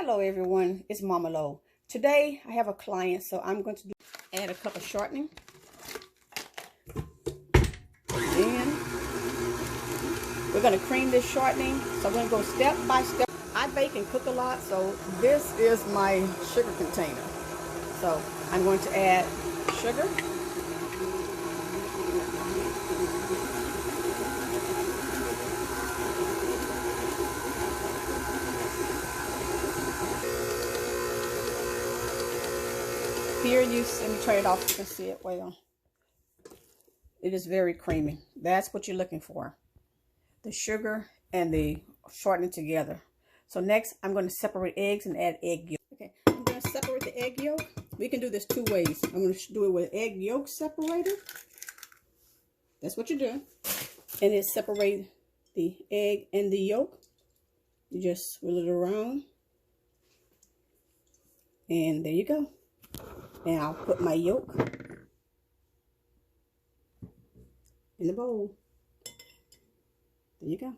Hello everyone, it's Mama Lo. Today I have a client, so I'm going to add a cup of shortening. Then we're going to cream this shortening. So I'm going to go step by step. I bake and cook a lot, so this is my sugar container. So I'm going to add sugar. Here let me turn it off so you can see it well. It is very creamy. That's what you're looking for. The sugar and the shortening together. So next, I'm going to separate eggs and add egg yolk. Okay, I'm going to separate the egg yolk. We can do this two ways. I'm going to do it with egg yolk separator. That's what you're doing. And it separates the egg and the yolk. You just swirl it around. And there you go. And I'll put my yolk in the bowl. There you go.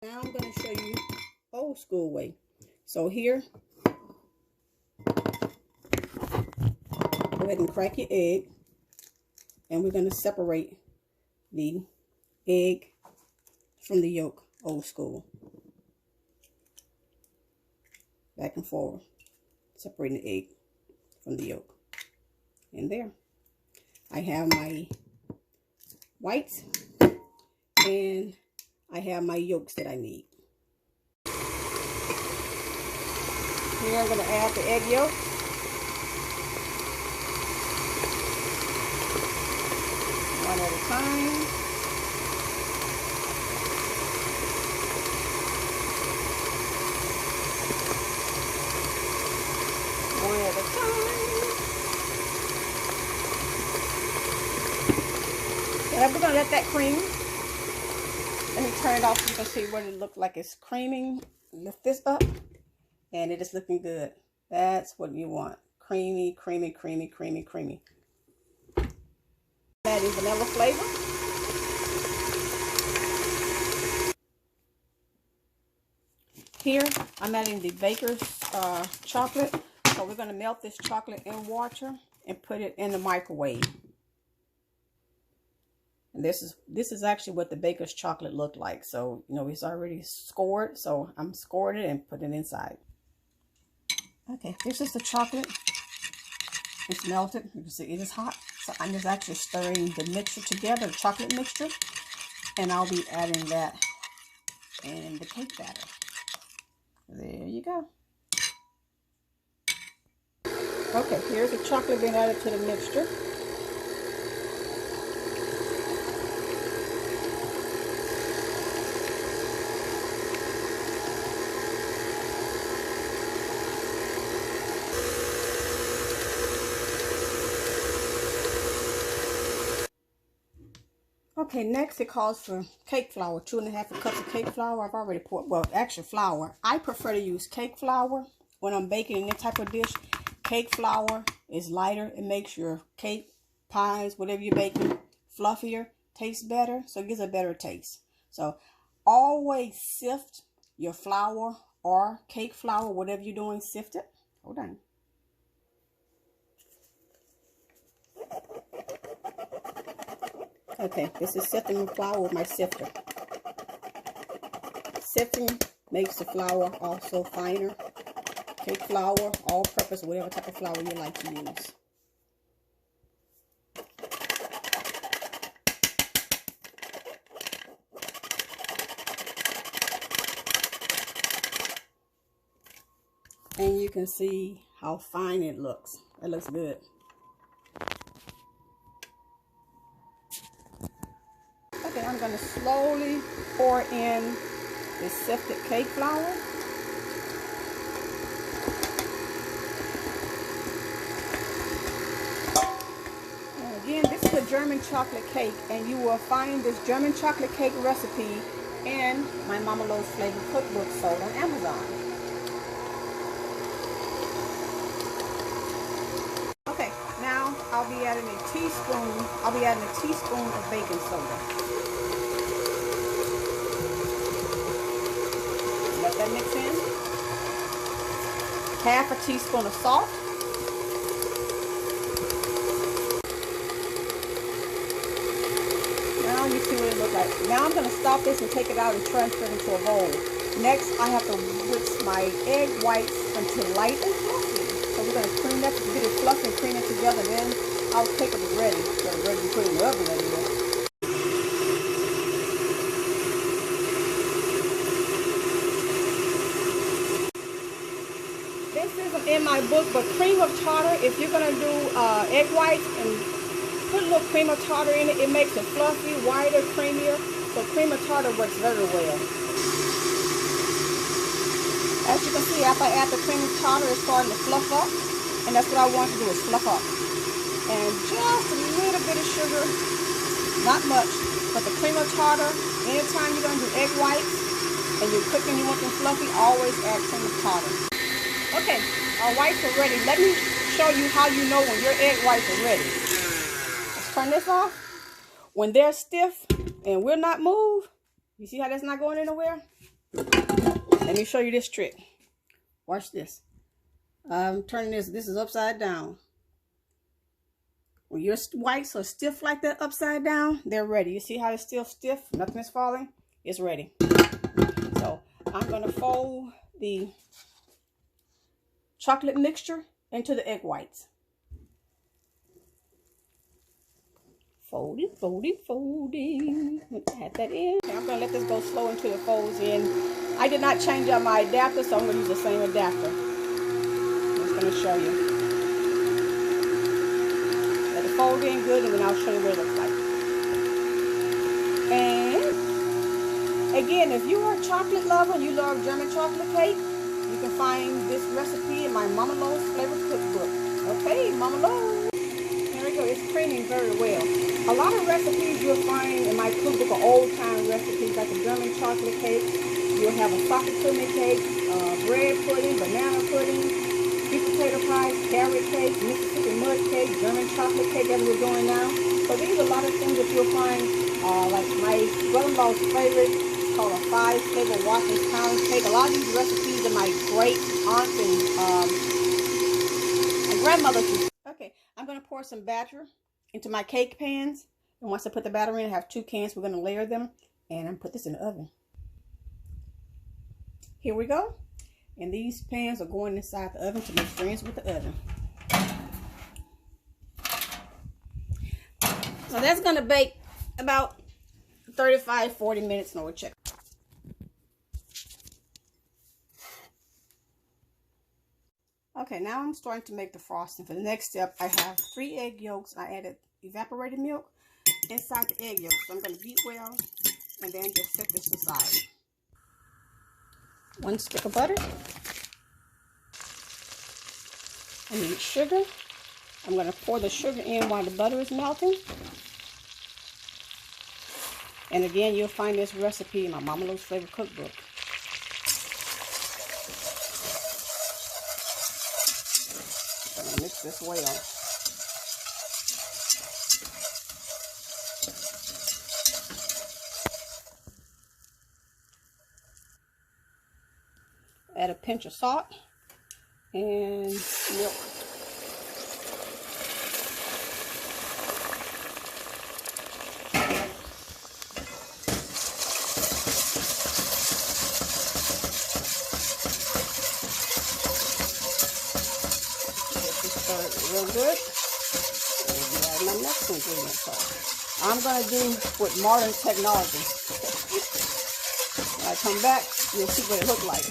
Now I'm going to show you old school way. So here, go ahead and crack your egg. And we're going to separate the egg from the yolk, old school. Back and forward. Separating the egg from the yolk. And there, I have my whites and I have my yolks that I need. Here I'm going to add the egg yolk. One at a time. One at a time. We're going to let that cream. Let me turn it off so you can see what it looks like it's creaming. Lift this up. And it is looking good. That's what you want. Creamy, creamy, creamy, creamy, creamy. Adding vanilla flavor. Here, I'm adding the baker's chocolate. So we're going to melt this chocolate in water and put it in the microwave. And this is actually what the baker's chocolate looked like. So, you know, it's already scored. So I'm scoring it and putting it inside. Okay, this is the chocolate. It's melted. You can see it is hot. So I'm just actually stirring the mixture together, the chocolate mixture. And I'll be adding that in the cake batter. There you go. Okay, here's the chocolate being added to the mixture. Okay, next it calls for cake flour, 2½ cups of cake flour. I've already poured, well, actually flour. I prefer to use cake flour when I'm baking in this type of dish. Cake flour is lighter. It makes your cake, pies, whatever you're baking, fluffier, tastes better, so it gives a better taste. So always sift your flour or cake flour, whatever you're doing, sift it. Hold on. Okay, this is sifting the flour with my sifter. Sifting makes the flour also finer. Cake flour, all-purpose, whatever type of flour you like to use. And you can see how fine it looks. It looks good. Okay, I'm going to slowly pour in the sifted cake flour. And again, this is a German chocolate cake, and you will find this German chocolate cake recipe in my Mama Lo's Flavor Cookbook sold on Amazon. Okay, now I'll be adding a teaspoon of baking soda. Let that mix in. half a teaspoon of salt. Now you see what it looks like. Now I'm going to stop this and take it out and transfer it into a bowl. Next, I have to whisk my egg whites until light and fluffy. So we're going to cream that, get it fluffy and cream it together. Then our cake will be ready. So it's ready to put in the oven anyway. This isn't in my book, but cream of tartar, if you're going to do egg whites and put a little cream of tartar in it, it makes it fluffy, whiter, creamier. So cream of tartar works very well. As you can see, after I add the cream of tartar, it's starting to fluff up. And that's what I want to do, is fluff up. And just a little bit of sugar, not much, but the cream of tartar, anytime you're going to do egg whites and you're cooking, you want them fluffy, always add cream of tartar. Okay, our whites are ready. Let me show you how you know when your egg whites are ready. Let's turn this off. When they're stiff and will not move, you see how that's not going anywhere? Let me show you this trick. Watch this. I'm turning this is upside down. When your whites are stiff like that upside down, they're ready. You see how it's still stiff? Nothing is falling. It's ready. So I'm going to fold the chocolate mixture into the egg whites. Folding, folding, folding. Add that in. Okay, I'm going to let this go slow until it folds in. I did not change out my adapter, so I'm going to use the same adapter. I'm just going to show you. Let it fold in good, and then I'll show you what it looks like. And again, if you are a chocolate lover and you love German chocolate cake, you can find this recipe in my Mama Lo's Flavor Cookbook. Okay, Mama Lo. There we go. It's creaming very well. A lot of recipes you'll find in my cookbook are old-time recipes, like a German chocolate cake. You'll have a sakatumi cake, bread pudding, banana pudding, sweet potato pies, carrot cake, Mississippi mud cake, German chocolate cake that we're doing now. So these are a lot of things that you'll find, like my brother-in-law's favorite. It's called a 5-flavor Watkins pound cake. A lot of these recipes are my great aunts and grandmother's. Okay, I'm going to pour some batter into my cake pans. And once I put the batter in, I have 2 cans. We're going to layer them. And I'm going to put this in the oven. Here we go. And these pans are going inside the oven to make friends with the oven. So that's going to bake about 35-40 minutes. No, we'll check. Okay, now I'm starting to make the frosting. For the next step, I have 3 egg yolks. I added evaporated milk inside the egg yolks. So I'm going to beat well and then just set this aside. 1 stick of butter. I need sugar. I'm going to pour the sugar in while the butter is melting. And again, you'll find this recipe in my Mama Lo's Flavor Cookbook. I'm going to mix this well. Add a pinch of salt and milk. Real good. And we'll be adding my next ingredient. So I'm going to do with modern technology. When I come back, you'll see what it looked like.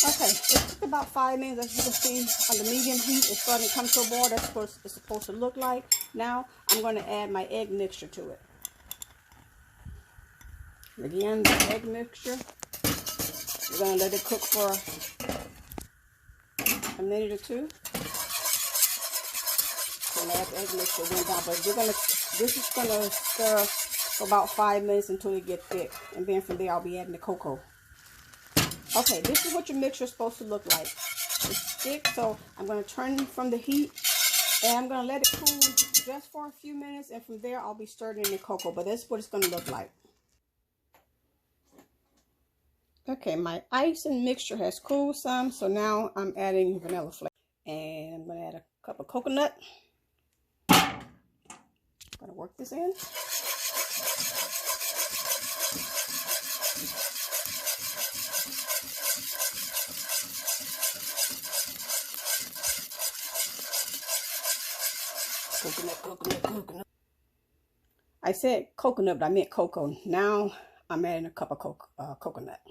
Okay, it took about 5 minutes. As you can see, on the medium heat, it's starting to come to a boil. That's what it's supposed to look like. Now, I'm going to add my egg mixture to it. Again, the egg mixture. We're going to let it cook for a minute or 2. And add the egg mixture then down. But this is going to stir for about 5 minutes until it gets thick. And then from there, I'll be adding the cocoa. Okay, this is what your mixture is supposed to look like. It's thick, so I'm going to turn from the heat. And I'm going to let it cool just for a few minutes. And from there, I'll be stirring in the cocoa. But that's what it's going to look like. Okay, my icing mixture has cooled some, so now I'm adding vanilla flavor. And I'm going to add a cup of coconut. I'm going to work this in. Coconut. I said coconut, but I meant cocoa. Now I'm adding a cup of coconut.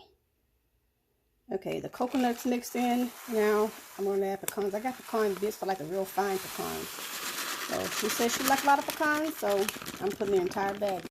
Okay, the coconut's mixed in. Now I'm going to add pecans. I got pecan bits for like the real fine pecans. So she said she liked a lot of pecans, so I'm putting the entire bag.